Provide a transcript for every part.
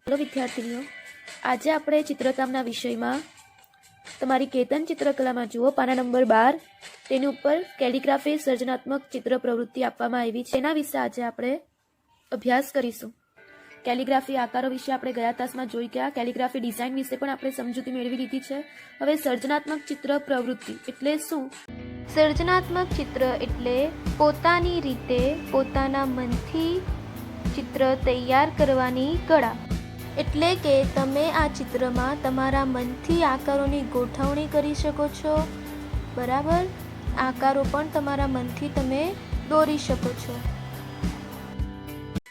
Hello विद्यार्थियों, आज આપણે ચિત્રકામના વિષયમાં તમારી કેતન ચિત્રકલામાં જુઓ પાના નંબર 12 તેની ઉપર કેલિગ્રાફી સર્જનાત્મક ચિત્ર પ્રવૃત્તિ આપવામાં આવી છે। એના વિશે આજે આપણે અભ્યાસ કરીશું। કેલિગ્રાફી આકારો વિશે આપણે ગયા તાસમાં જોઈ ગયા। કેલિગ્રાફી ડિઝાઇન વિશે પણ આપણે સમજૂતી મેળવી લીધી છે। હવે સર્જનાત્મક ચિત્ર પ્રવૃત્તિ એટલે શું? સર્જનાત્મક ચિત્ર એટલે પોતાની રીતે પોતાના મનથી ચિત્ર તૈયાર કરવાની કળા। એટલે કે તમે આ ચિત્રમાં તમારા મનથી આકારોની ગોઠવણી કરી શકો છો, બરાબર? આકારો પણ તમારા મનથી તમે દોરી શકો છો।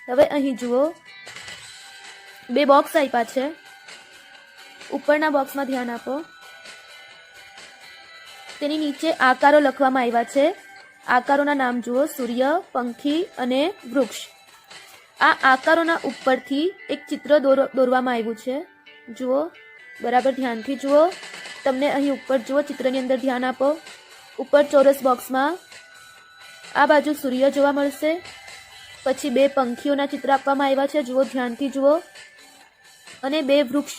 હવે અહીં જુઓ, બે બોક્સ આપ્યા છે। ઉપરના બોક્સમાં ધ્યાન આપો। તેની નીચે આકારો લખવામાં આવ્યા છે। આકારોના નામ જુઓ, સૂર્ય, પંખી અને વૃક્ષ। આ આકારોના ઉપરથી એક ચિત્ર દોરવામાં આવ્યું છે। જુઓ, બરાબર ધ્યાનથી જુઓ। તમને અહીં ઉપર જુઓ, ચિત્રની અંદર ધ્યાન આપો। ઉપર ચોરસ બોક્સમાં આ બાજુ સૂર્ય જોવા મળશે। પછી બે પંખીઓના ચિત્ર આપવામાં આવ્યા છે। જુઓ, ધ્યાનથી જુઓ। અને બે વૃક્ષ,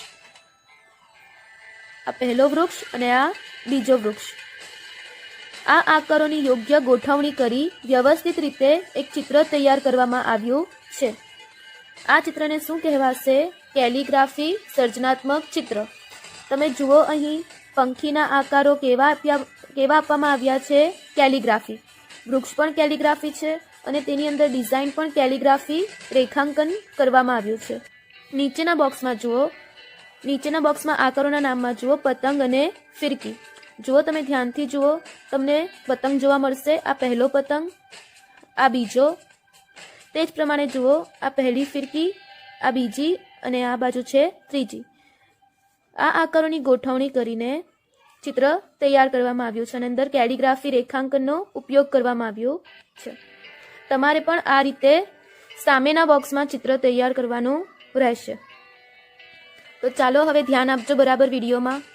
આ પહેલો વૃક્ષ અને આ બીજો વૃક્ષ। આ આકારોની યોગ્ય ગોઠવણી કરી વ્યવસ્થિત રીતે એક ચિત્ર તૈયાર કરવામાં આવ્યું છે। આ ચિત્રને શું કહેવાશે? કેલિગ્રાફી સર્જનાત્મક ચિત્ર। તમે જુઓ, અહીં પંખીના આકારો કેવા આપવામાં આવ્યા છે? કેલિગ્રાફી। વૃક્ષ પણ કેલિગ્રાફી છે અને તેની અંદર ડિઝાઇન પણ કેલિગ્રાફી રેખાંકન કરવામાં આવ્યું છે। નીચેના બોક્સમાં જુઓ, નીચેના બોક્સમાં આકારોના નામમાં જુઓ, પતંગ અને ફિરકી। જુઓ, તમે ધ્યાનથી જુઓ, તમને પતંગ જોવા મળશે। આ પહેલો પતંગ, આ બીજો। તે જ પ્રમાણે જુઓ, આ પહેલી ફિરકી, આ બીજી અને આ બાજુ છે ત્રીજી। આ આકારોની ગોઠવણી કરીને ચિત્ર તૈયાર કરવામાં આવ્યું છે અને અંદર કેલિગ્રાફી રેખાંકનનો ઉપયોગ કરવામાં આવ્યો છે। તમારે પણ આ રીતે સામેના બોક્સમાં ચિત્ર તૈયાર કરવાનું રહેશે। તો ચાલો હવે ધ્યાન આપજો બરાબર વિડીયોમાં।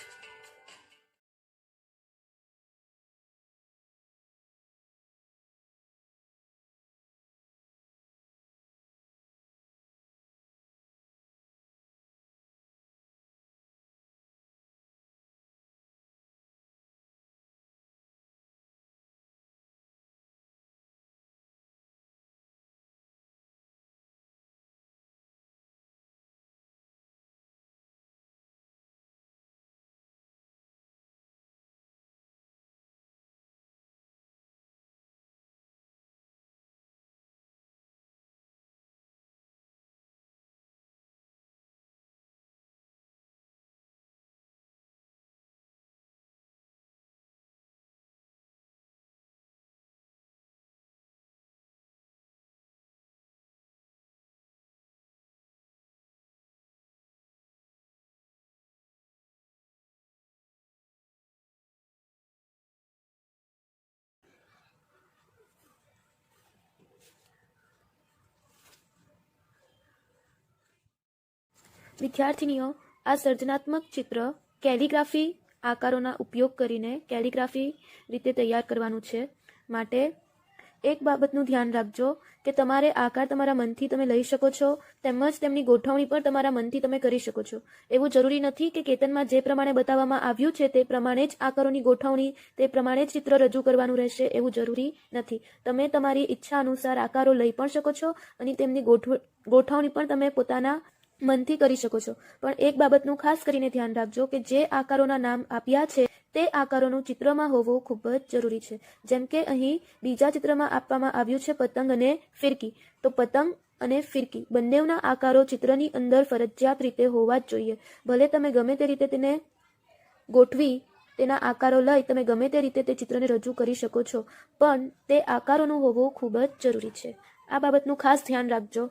વિદ્યાર્થીનીઓ, આ સર્જનાત્મક ચિત્ર કેલિગ્રાફી આકારોના ઉપયોગ કરીને કેલિગ્રાફી રીતે તૈયાર કરવાનું છે। માટે એક બાબતનું ધ્યાન રાખજો કે તમારે આકાર તમારા મનથી તમે લઈ શકો છો, તેમજ તેમની ગોઠવણી પણ તમારા મનથી તમે કરી શકો છો। એવું જરૂરી નથી કે કેતનમાં જે પ્રમાણે બતાવવામાં આવ્યું છે તે પ્રમાણે જ આકારોની ગોઠવણી, તે પ્રમાણે જ ચિત્ર રજૂ કરવાનું રહેશે, એવું જરૂરી નથી। તમે તમારી ઈચ્છા અનુસાર આકારો લઈ પણ શકો છો અને તેમની ગોઠવણી પણ તમે પોતાના મનથી કરી શકો છો। પણ એક બાબતનું ખાસ કરીને ધ્યાન રાખજો કે જે આકારોના નામ આપ્યા છે તે આકારોનું ચિત્રમાં હોવું ખૂબ જ જરૂરી છે। જેમ કે અહીં બીજા ચિત્રમાં આપવામાં આવ્યું છે પતંગ અને ફિરકી, તો પતંગ અને ફિરકી બંનેના આકારો ચિત્રની અંદર ફરજિયાત રીતે હોવા જ જોઈએ। ભલે તમે ગમે તે રીતે તેને ગોઠવી, તેના આકારો લઈ તમે ગમે તે રીતે તે ચિત્રને રજૂ કરી શકો છો, પણ તે આકારોનું હોવું ખૂબ જ જરૂરી છે। આ બાબતનું ખાસ ધ્યાન રાખજો।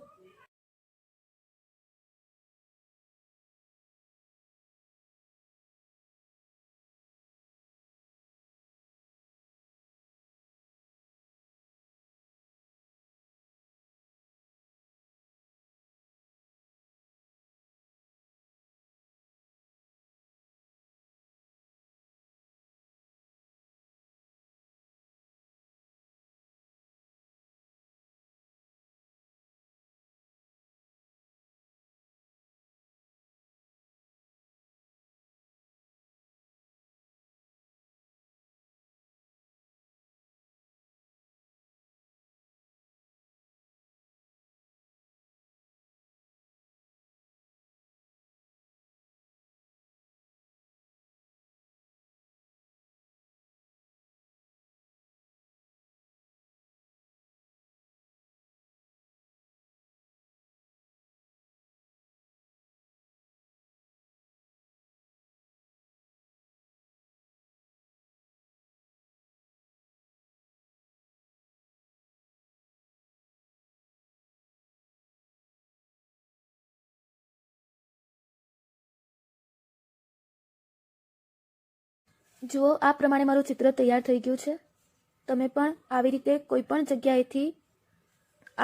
જુઓ, આ પ્રમાણે મારું ચિત્ર તૈયાર થઈ ગયું છે. તમે પણ આવી રીતે કોઈ પણ જગ્યાએથી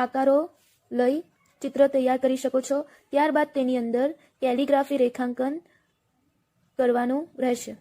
આકારો લઈ ચિત્ર તૈયાર કરી શકો છો. ત્યારબાદ તેની અંદર કેલિગ્રાફી રેખાંકન કરવાનું રહેશે.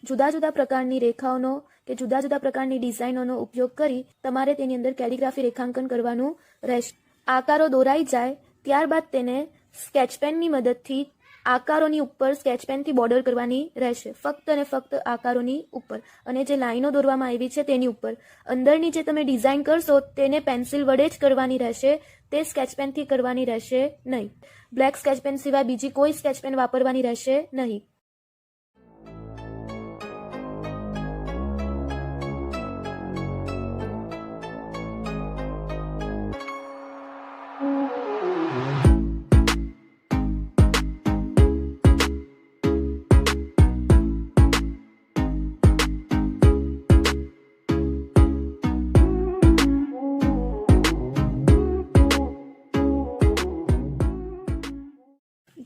જુદા જુદા પ્રકારની રેખાઓનો કે જુદા જુદા પ્રકારની ડિઝાઇનોનો ઉપયોગ કરી તમારે તેની અંદર કેલિગ્રાફી રેખાંકન કરવાનું રહેશે. આકારો દોરાઈ જાય ત્યારબાદ તેને સ્કેચપેનની મદદથી આકારોની ઉપર સ્કેચપેનથી બોર્ડર કરવાની રહેશે. ફક્ત અને ફક્ત આકારોની ઉપર, અને જે લાઈનો દોરવામાં આવી છે તેની ઉપર. અંદરની જે તમે ડિઝાઇન કરશો તેને પેન્સિલ વડે જ કરવાની રહેશે, તે સ્કેચપેનથી કરવાની રહેશે નહીં. બ્લેક સ્કેચપેન સિવાય બીજી કોઈ સ્કેચપેન વાપરવાની રહેશે નહીં.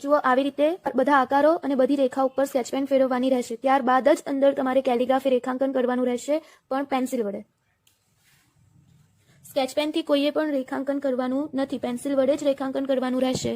જુઓ, આવી રીતે બધા આકારો અને બધી રેખા ઉપર સ્કેચપેન ફેરવવાની રહેશે. ત્યારબાદ જ અંદર તમારે કેલિગ્રાફી રેખાંકન કરવાનું રહેશે, પણ પેન્સિલ વડે. સ્કેચપેનથી કોઈએ પણ રેખાંકન કરવાનું નથી, પેન્સિલ વડે જ રેખાંકન કરવાનું રહેશે.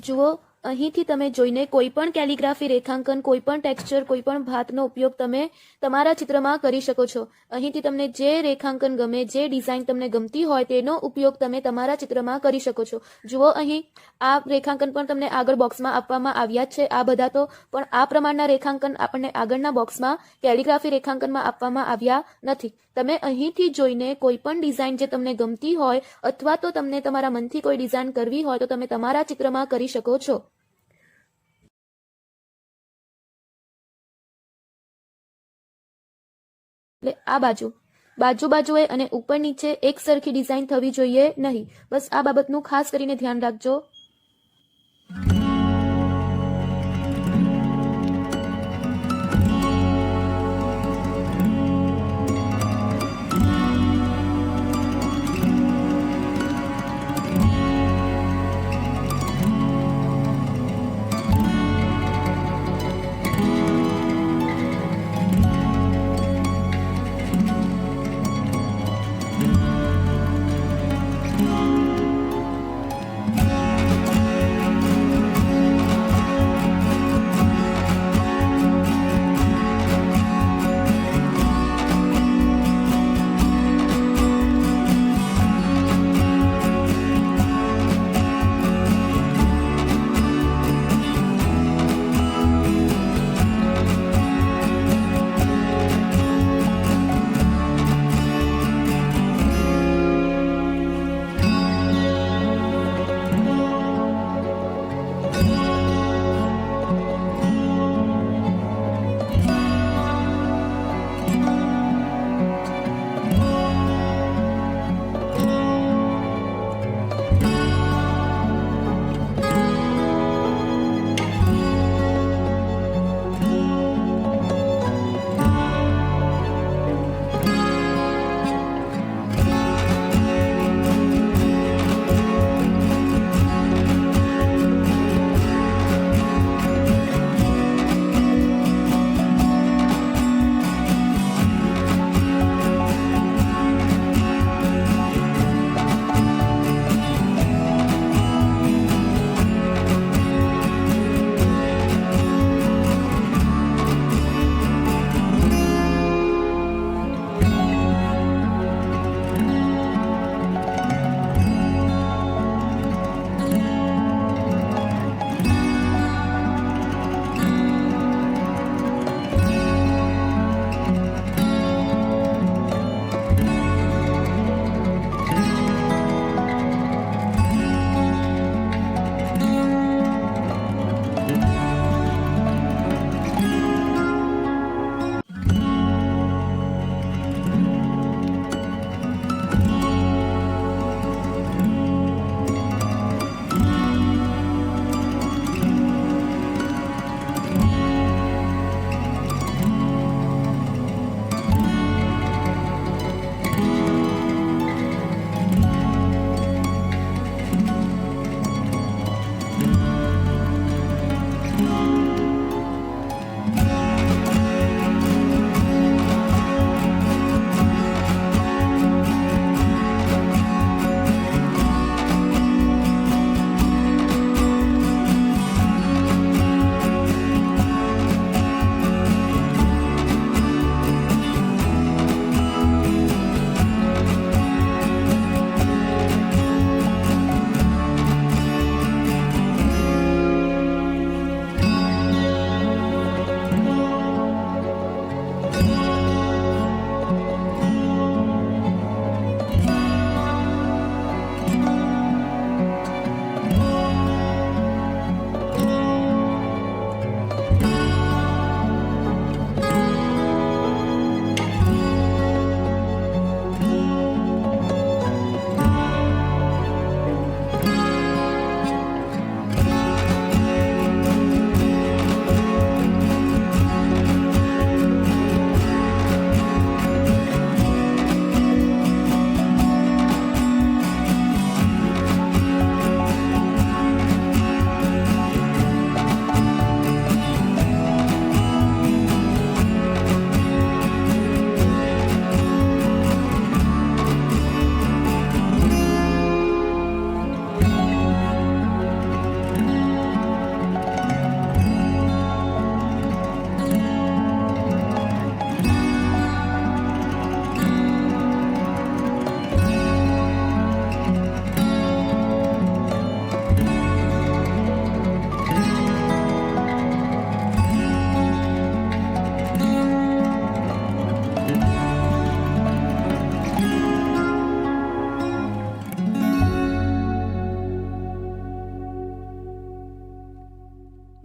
જુઓ, અહીંથી તમે જોઈને કોઈ પણ કેલિગ્રાફી રેખાંકન, કોઈ પણ ટેક્સચર, કોઈ પણ ભાતનો ઉપયોગ તમે તમારા ચિત્રમાં કરી શકો છો. અહીંથી તમને જે રેખાંકન ગમે, જે ડિઝાઇન તમને ગમતી હોય તેનો ઉપયોગ તમે તમારા ચિત્રમાં કરી શકો છો. જુઓ, અહીં આ રેખાંકન પણ તમને આગળ બોક્સમાં આપવામાં આવ્યા જ છે. આ બધા તો પણ આ પ્રમાણના રેખાંકન આપણને આગળના બોક્સમાં કેલિગ્રાફી રેખાંકનમાં આપવામાં આવ્યા નથી. તમે અહીંથી જોઈને કોઈ પણ ડિઝાઇન જે તમને ગમતી હોય અથવા તો તમને તમારા મનથી કોઈ ડિઝાઇન કરવી હોય તો તમે તમારા ચિત્રમાં કરી શકો છો. એટલે આ બાજુએ અને ઉપર નીચે એક સરખી ડિઝાઇન થવી જોઈએ નહીં. બસ આ બાબતનું ખાસ કરીને ધ્યાન રાખજો.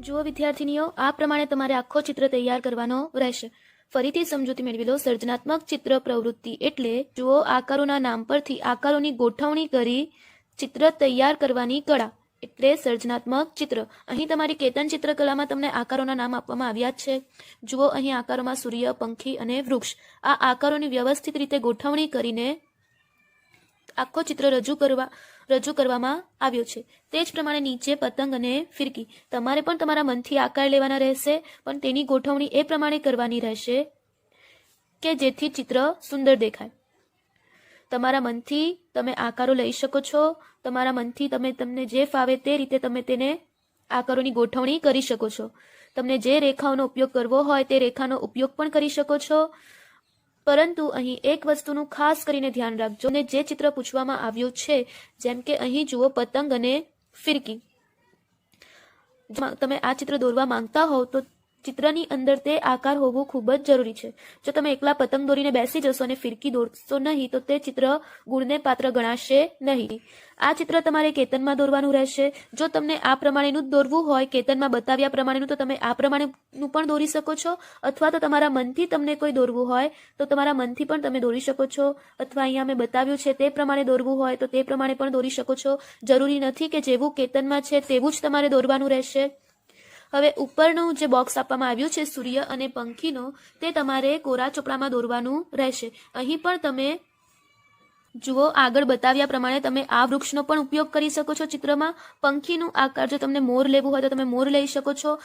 જુઓ વિદ્યાર્થીનીઓ, આ પ્રમાણે તમારે આખો ચિત્ર તૈયાર કરવાનો રહેશે. ફરીથી સમજૂતી મેળવી લો. સર્જનાત્મક ચિત્ર પ્રવૃત્તિ એટલે જુઓ આકારોના નામ પરથી આકારોની ગોઠવણી કરી ચિત્ર તૈયાર કરવાની કળા એટલે સર્જનાત્મક ચિત્ર. અહીં તમારી કેતન ચિત્રકલામાં તમને આકારોના નામ આપવામાં આવ્યા જ છે. જુઓ અહીં આકારોમાં સૂર્ય, પંખી અને વૃક્ષ. આ આકારોની વ્યવસ્થિત રીતે ગોઠવણી કરીને આખો ચિત્ર રજૂ કરવામાં આવ્યો છે. તે જ પ્રમાણે નીચે પતંગ અને ફિરકી. તમારે પણ તમારા મનથી આકાર લેવાના રહેશે, પણ તેની ગોઠવણી એ પ્રમાણે કરવાની રહેશે કે જેથી ચિત્ર સુંદર દેખાય. તમારા મનથી તમે આકારો લઈ શકો છો. તમારા મનથી તમને જે ફાવે તે રીતે તમે તેને આકારોની ગોઠવણી કરી શકો છો. તમને જે રેખાઓનો ઉપયોગ કરવો હોય તે રેખાનો ઉપયોગ પણ કરી શકો છો. પરંતુ અહીં એક વસ્તુનું ખાસ કરીને ધ્યાન રાખજો અને જે ચિત્ર પૂછવામાં આવ્યું છે, જેમ કે અહીં જુઓ પતંગ અને ફિરકી. તમે આ ચિત્ર દોરવા માંગતા હોવ તો ચિત્રની અંદર તે આકાર હોવું ખૂબ જ જરૂરી છે. જો તમે એકલા પતંગ દોરીને બેસી જશો અને ફિરકી દોરશો નહીં તો તે ચિત્ર ગુણને પાત્ર ગણાશે નહીં. આ ચિત્ર તમારે કેતનમાં દોરવાનું રહેશે. જો તમને આ પ્રમાણેનું જ દોરવું હોય, કેતનમાં બતાવ્યા પ્રમાણેનું, તો તમે આ પ્રમાણેનું પણ દોરી શકો છો. અથવા તો તમારા મનથી તમને કોઈ દોરવું હોય તો તમારા મનથી પણ તમે દોરી શકો છો. અથવા અહીંયા મેં બતાવ્યું છે તે પ્રમાણે દોરવું હોય તો તે પ્રમાણે પણ દોરી શકો છો. જરૂરી નથી કે જેવું કેતનમાં છે તેવું જ તમારે દોરવાનું રહેશે. હવે ઉપરનું જે બોક્સ આપવામાં આવ્યું છે સૂર્ય અને પંખીનો, તે તમારે કોરા ચોપડામાં દોરવાનું રહેશે. અહીં પણ તમે જુઓ આગળ બતાવ્યા પ્રમાણે તમે આ વૃક્ષનો પણ ઉપયોગ કરી શકો છો ચિત્રમાં. પંખીનું આકાર જો તમને મોર લેવું હોય તો તમે મોર લઈ શકો છો,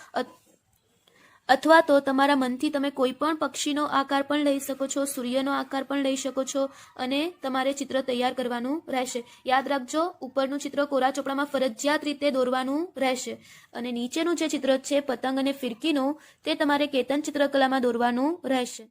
અથવા તો તમારા મનથી તમે કોઈ પણ પક્ષીનો આકાર પણ લઈ શકો છો, સૂર્યનો આકાર પણ લઈ શકો છો અને તમારે ચિત્ર તૈયાર કરવાનું રહેશે. યાદ રાખજો, ઉપરનું ચિત્ર કોરા ચોપડામાં ફરજિયાત રીતે દોરવાનું રહેશે અને નીચેનું જે ચિત્ર છે પતંગ અને ફિરકીનું, તે તમારે કેતન ચિત્રકલામાં દોરવાનું રહેશે.